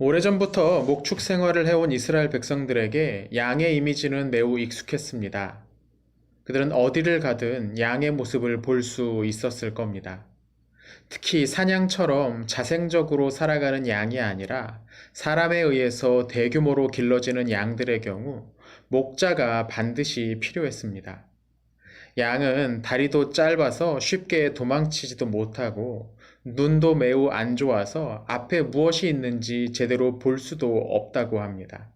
오래전부터 목축 생활을 해온 이스라엘 백성들에게 양의 이미지는 매우 익숙했습니다. 그들은 어디를 가든 양의 모습을 볼 수 있었을 겁니다. 특히 사냥처럼 자생적으로 살아가는 양이 아니라 사람에 의해서 대규모로 길러지는 양들의 경우 목자가 반드시 필요했습니다. 양은 다리도 짧아서 쉽게 도망치지도 못하고 눈도 매우 안 좋아서 앞에 무엇이 있는지 제대로 볼 수도 없다고 합니다.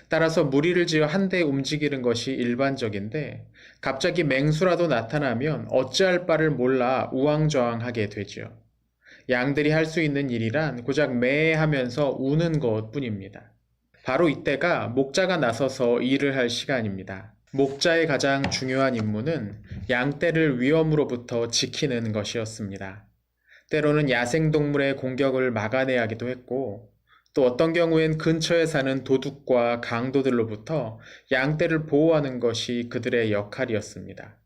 따라서 무리를 지어 한데 움직이는 것이 일반적인데 갑자기 맹수라도 나타나면 어찌할 바를 몰라 우왕좌왕하게 되죠. 양들이 할 수 있는 일이란 고작 매하면서 우는 것뿐입니다. 바로 이때가 목자가 나서서 일을 할 시간입니다. 목자의 가장 중요한 임무는 양떼를 위험으로부터 지키는 것이었습니다. 때로는 야생동물의 공격을 막아내야 하기도 했고, 또 어떤 경우엔 근처에 사는 도둑과 강도들로부터 양떼를 보호하는 것이 그들의 역할이었습니다.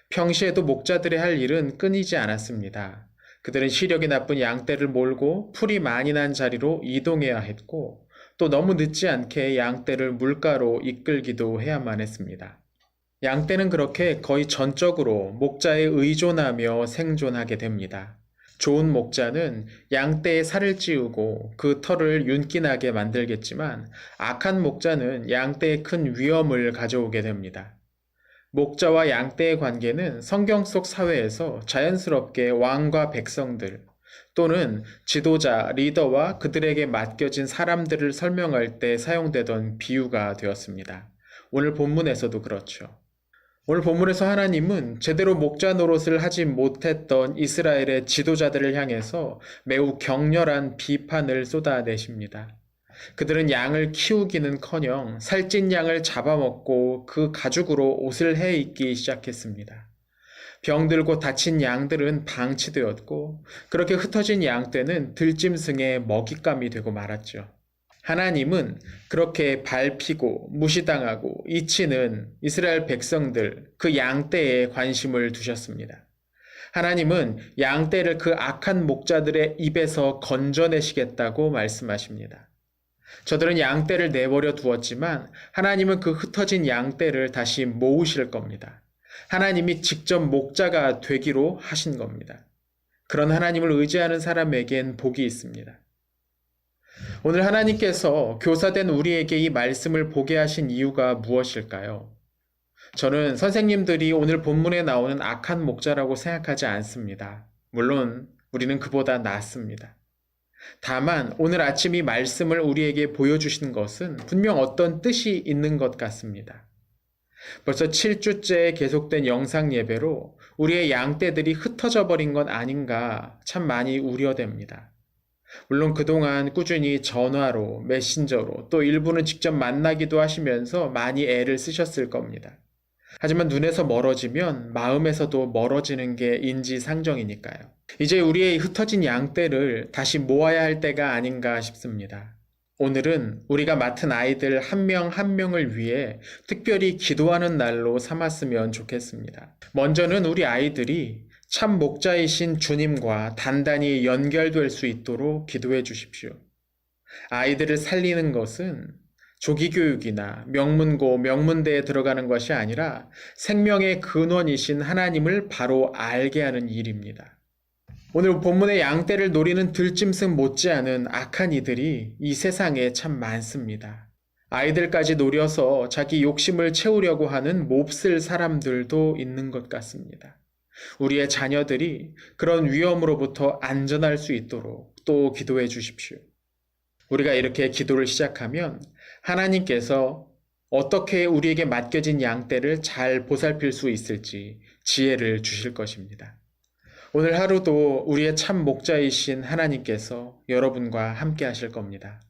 평시에도 목자들의 할 일은 끊이지 않았습니다. 그들은 시력이 나쁜 양떼를 몰고 풀이 많이 난 자리로 이동해야 했고, 또 너무 늦지 않게 양떼를 물가로 이끌기도 해야만 했습니다. 양떼는 그렇게 거의 전적으로 목자에 의존하며 생존하게 됩니다. 좋은 목자는 양떼의 살을 찌우고 그 털을 윤기나게 만들겠지만 악한 목자는 양떼에 큰 위험을 가져오게 됩니다. 목자와 양떼의 관계는 성경 속 사회에서 자연스럽게 왕과 백성들 또는 지도자, 리더와 그들에게 맡겨진 사람들을 설명할 때 사용되던 비유가 되었습니다. 오늘 본문에서도 그렇죠. 오늘 본문에서 하나님은 제대로 목자 노릇을 하지 못했던 이스라엘의 지도자들을 향해서 매우 격렬한 비판을 쏟아내십니다. 그들은 양을 키우기는커녕 살찐 양을 잡아먹고 그 가죽으로 옷을 해 입기 시작했습니다. 병들고 다친 양들은 방치되었고 그렇게 흩어진 양떼는 들짐승의 먹잇감이 되고 말았죠. 하나님은 그렇게 밟히고 무시당하고 잊히는 이스라엘 백성들, 그 양떼에 관심을 두셨습니다. 하나님은 양떼를 그 악한 목자들의 입에서 건져내시겠다고 말씀하십니다. 저들은 양떼를 내버려 두었지만 하나님은 그 흩어진 양떼를 다시 모으실 겁니다. 하나님이 직접 목자가 되기로 하신 겁니다. 그런 하나님을 의지하는 사람에겐 복이 있습니다. 오늘 하나님께서 교사된 우리에게 이 말씀을 보게 하신 이유가 무엇일까요? 저는 선생님들이 오늘 본문에 나오는 악한 목자라고 생각하지 않습니다. 물론 우리는 그보다 낫습니다. 다만 오늘 아침 이 말씀을 우리에게 보여주신 것은 분명 어떤 뜻이 있는 것 같습니다. 벌써 7주째 계속된 영상 예배로 우리의 양떼들이 흩어져 버린 건 아닌가 참 많이 우려됩니다. 물론 그동안 꾸준히 전화로, 메신저로, 또 일부는 직접 만나기도 하시면서 많이 애를 쓰셨을 겁니다. 하지만 눈에서 멀어지면 마음에서도 멀어지는 게 인지상정이니까요. 이제 우리의 흩어진 양떼를 다시 모아야 할 때가 아닌가 싶습니다. 오늘은 우리가 맡은 아이들 한 명 한 명을 위해 특별히 기도하는 날로 삼았으면 좋겠습니다. 먼저는 우리 아이들이 참 목자이신 주님과 단단히 연결될 수 있도록 기도해 주십시오. 아이들을 살리는 것은 조기교육이나 명문고, 명문대에 들어가는 것이 아니라 생명의 근원이신 하나님을 바로 알게 하는 일입니다. 오늘 본문의 양떼를 노리는 들짐승 못지않은 악한 이들이 이 세상에 참 많습니다. 아이들까지 노려서 자기 욕심을 채우려고 하는 몹쓸 사람들도 있는 것 같습니다. 우리의 자녀들이 그런 위험으로부터 안전할 수 있도록 또 기도해 주십시오. 우리가 이렇게 기도를 시작하면 하나님께서 어떻게 우리에게 맡겨진 양떼를 잘 보살필 수 있을지 지혜를 주실 것입니다. 오늘 하루도 우리의 참 목자이신 하나님께서 여러분과 함께 하실 겁니다.